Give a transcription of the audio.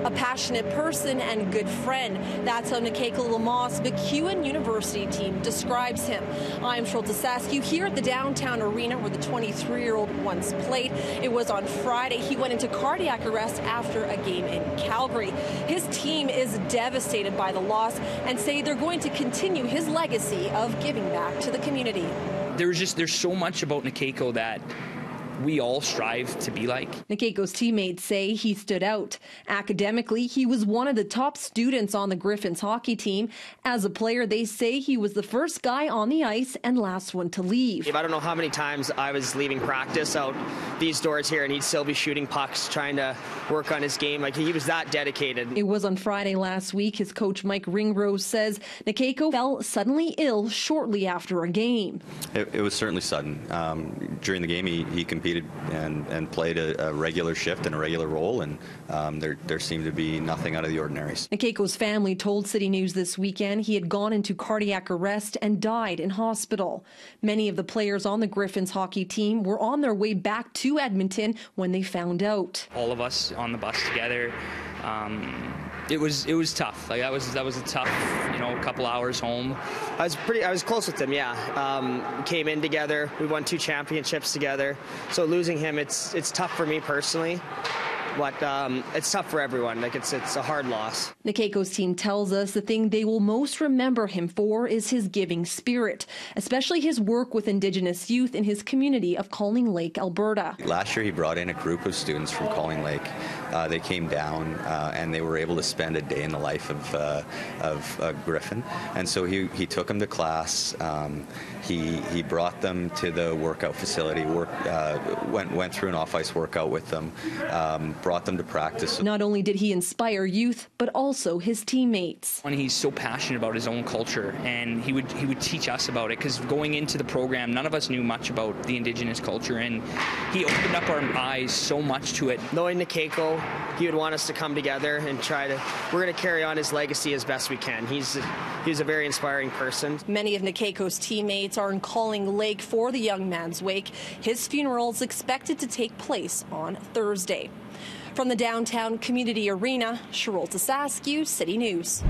a passionate person and good friend. That's how Nakeko Lamoss' MacEwan University team describes him. I'm Charlotte Askew here at the downtown arena where the 23-year-old once played. It was on Friday. He went into cardiac arrest after a game in Calgary. His team is devastated by the loss and say they're going to continue his legacy of giving back to the community. There's so much about Nakeko that we all strive to be like. Nakeko's teammates say he stood out. Academically, he was one of the top students on the Griffins hockey team. As a player, they say he was the first guy on the ice and last one to leave. I don't know how many times I was leaving practice out these doors here and he'd still be shooting pucks, trying to work on his game. Like, he was that dedicated. It was on Friday last week. His coach, Mike Ringrose, says Nakeko fell suddenly ill shortly after a game. It was certainly sudden. During the game, he competed and played a regular shift and a regular role, and there seemed to be nothing out of the ordinary. Nakeko's family told City News this weekend he had gone into cardiac arrest and died in hospital. Many of the players on the Griffins hockey team were on their way back to Edmonton when they found out. All of us on the bus together. It was tough. Like that was a tough, couple hours home. I was close with him. Yeah, we came in together. We won 2 championships together. So losing him, it's tough for me personally. But it's tough for everyone. Like it's a hard loss. Nakeko's team tells us the thing they will most remember him for is his giving spirit, especially his work with Indigenous youth in his community of Calling Lake, Alberta. Last year, he brought in a group of students from Calling Lake. They came down and they were able to spend a day in the life of Griffin. And so he took them to class. He brought them to the workout facility. Went through an off-ice workout with them. Brought them to practice. Not only did he inspire youth, but also his teammates. And he's so passionate about his own culture, and he would teach us about it, because going into the program, none of us knew much about the Indigenous culture, and he opened up our eyes so much to it. Knowing Nakeko, he would want us to come together and we're going to carry on his legacy as best we can. He's a very inspiring person. Many of Nakeko's teammates are in Calling Lake for the young man's wake. His funeral is expected to take place on Thursday. From the downtown community arena, Charlotte Askew, City News.